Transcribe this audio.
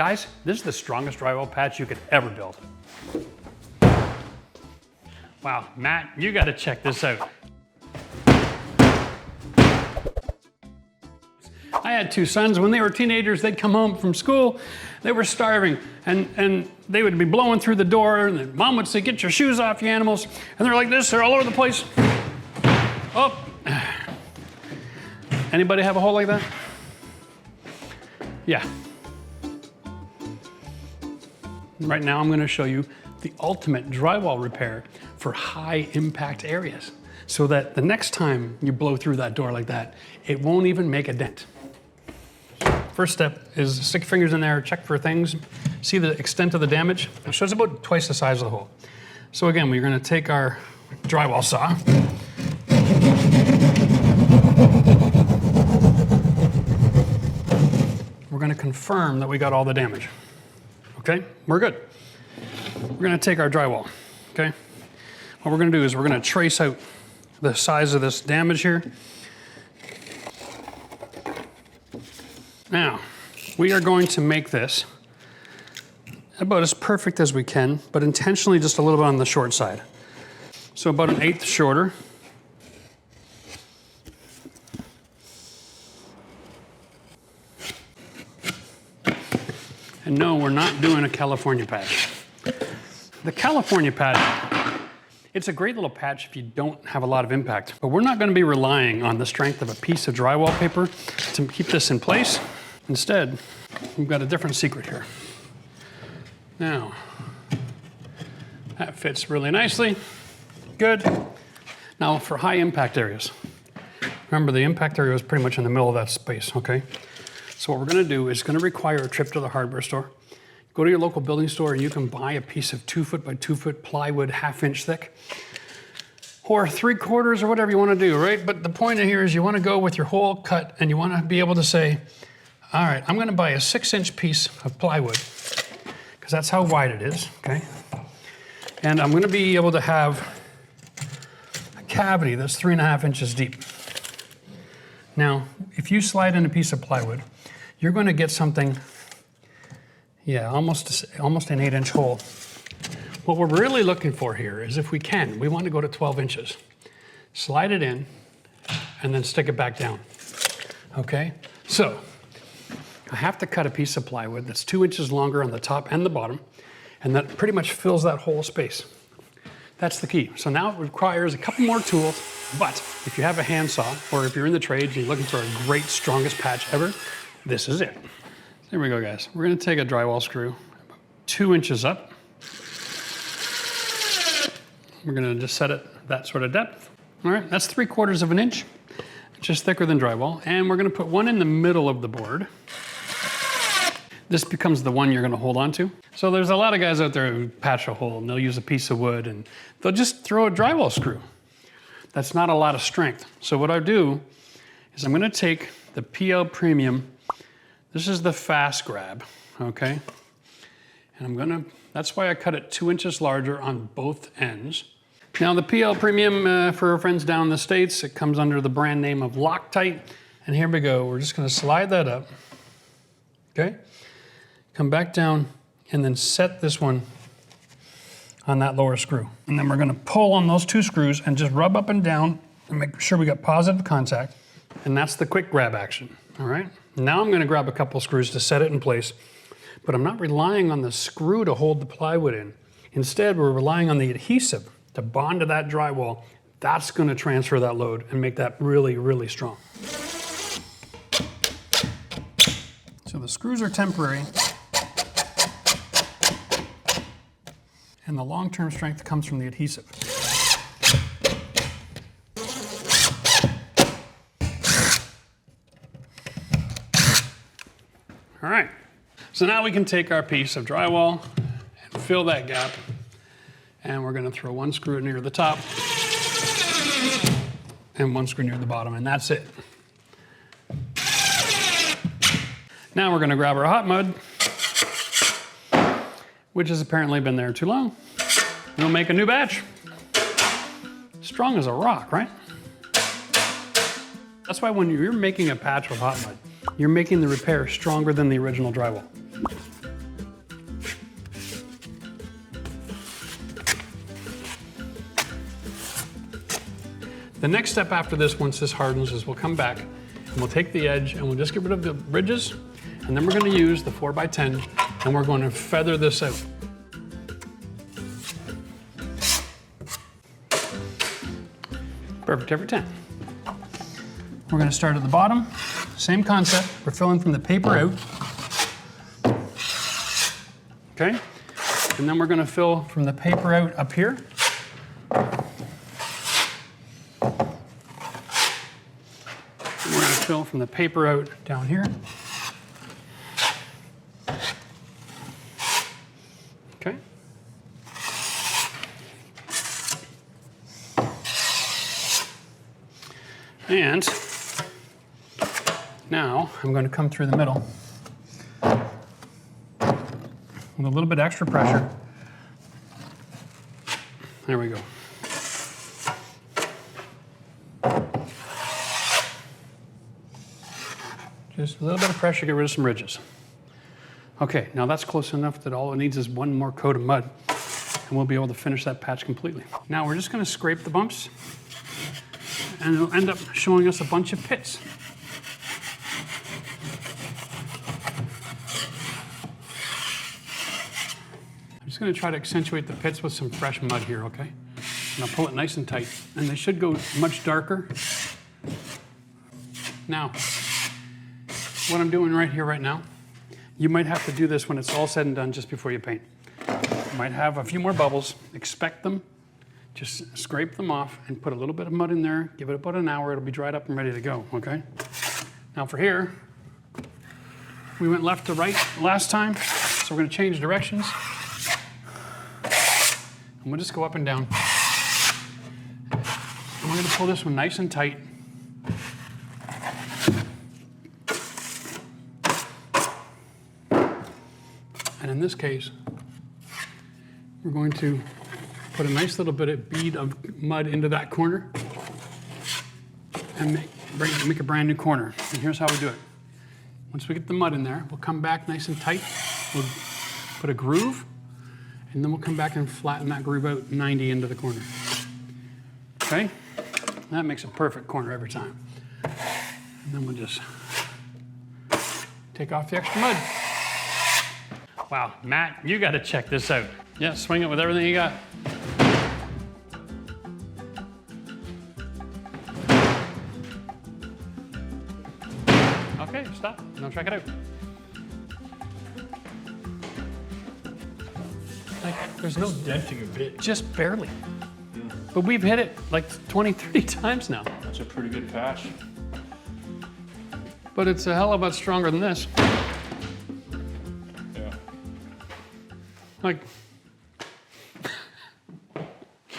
Guys, this is the strongest drywall patch you could ever build. Wow, Matt, you gotta check this out. I had two sons. When they were teenagers, they'd come home from school, they were starving, and they would be blowing through the door, and then mom would say, get your shoes off, you animals. And they're like this, they're all over the place. Oh. Anybody have a hole like that? Yeah. Right now I'm going to show you the ultimate drywall repair for high impact areas, so that the next time you blow through that door like that, it won't even make a dent. First step is stick your fingers in there, check for things, see the extent of the damage. It shows about twice the size of the hole. So again, we're going to take our drywall saw. We're going to confirm that we got all the damage. Okay, we're good. We're going to take our drywall. Okay, what we're going to do is we're going to trace out the size of this damage here. Now, we are going to make this about as perfect as we can, but intentionally just a little bit on the short side. So about 1/8 shorter. And no, we're not doing a California patch. The California patch, it's a great little patch if you don't have a lot of impact, but we're not going to be relying on the strength of a piece of drywall paper to keep this in place. Instead, we've got a different secret here. Now, that fits really nicely. Good. Now for high impact areas. Remember, the impact area is pretty much in the middle of that space, okay? So what we're going to do is going to require a trip to the hardware store. Go to your local building store and you can buy a piece of 2 foot by 2 foot plywood, 1/2 inch thick, or 3/4 or whatever you want to do, right? But the point here is you want to go with your hole cut and you want to be able to say, all right, I'm going to buy a 6-inch piece of plywood because that's how wide it is, okay? And I'm going to be able to have a cavity that's 3.5 inches deep. Now, if you slide in a piece of plywood, you're going to get something, yeah, almost an 8-inch hole. What we're really looking for here is, if we can, we want to go to 12 inches. Slide it in and then stick it back down. Okay? So, I have to cut a piece of plywood that's 2 inches longer on the top and the bottom, and that pretty much fills that whole space. That's the key. So now it requires a couple more tools, but if you have a handsaw, or if you're in the trades and you're looking for a great, strongest patch ever, this is it. There we go, guys. We're going to take a drywall screw, about 2 inches up. We're going to just set it that sort of depth. All right, that's 3/4 of an inch, just thicker than drywall. And we're going to put one in the middle of the board. This becomes the one you're going to hold on to. So there's a lot of guys out there who patch a hole and they'll use a piece of wood and they'll just throw a drywall screw. That's not a lot of strength. So what I do is I'm going to take the PL Premium. This is the fast grab, okay? And that's why I cut it 2 inches larger on both ends. Now the PL Premium, for our friends down in the States, it comes under the brand name of Loctite. And here we go. We're just going to slide that up, okay? Come back down and then set this one on that lower screw. And then we're going to pull on those 2 screws and just rub up and down and make sure we got positive contact. And that's the quick grab action, all right? Now I'm going to grab a couple screws to set it in place, but I'm not relying on the screw to hold the plywood in. Instead, we're relying on the adhesive to bond to that drywall. That's going to transfer that load and make that really, really strong. So the screws are temporary, and the long-term strength comes from the adhesive. All right, so now we can take our piece of drywall and fill that gap, and we're going to throw 1 screw near the top and 1 screw near the bottom, and that's it. Now we're going to grab our hot mud, which has apparently been there too long. We'll make a new batch. Strong as a rock, right? That's why when you're making a patch with hot mud, you're making the repair stronger than the original drywall. The next step after this, once this hardens, is we'll come back and we'll take the edge and we'll just get rid of the ridges, and then we're going to use the 4x10 and we're going to feather this out. Perfect every time. We're going to start at the bottom. Same concept. We're filling from the paper out. Okay? And then we're going to fill from the paper out up here. And we're going to fill from the paper out down here. Okay? And now I'm going to come through the middle with a little bit extra pressure. There we go. Just a little bit of pressure, get rid of some ridges. Okay, now that's close enough that all it needs is one more coat of mud and we'll be able to finish that patch completely. Now we're just going to scrape the bumps and it'll end up showing us a bunch of pits. I'm just going to try to accentuate the pits with some fresh mud here, okay? And I'll pull it nice and tight. And they should go much darker. Now, what I'm doing right here, right now, you might have to do this when it's all said and done just before you paint. You might have a few more bubbles, expect them, just scrape them off and put a little bit of mud in there, give it about an hour, it'll be dried up and ready to go, okay? Now for here, we went left to right last time, so we're gonna change directions. And we'll just go up and down. And we're gonna pull this one nice and tight. And in this case, we're going to put a nice little bit of bead of mud into that corner and make a brand new corner. And here's how we do it. Once we get the mud in there, we'll come back nice and tight. We'll put a groove, and then we'll come back and flatten that groove out 90 into the corner. Okay? That makes a perfect corner every time. And then we'll just take off the extra mud. Wow, Matt, you got to check this out. Yeah, swing it with everything you got. Okay, stop. Now check it out. Like, there's no denting of it, just barely. Yeah. But we've hit it like 20, 30 times now. That's a pretty good patch. But it's a hell of a lot stronger than this. Yeah. Like,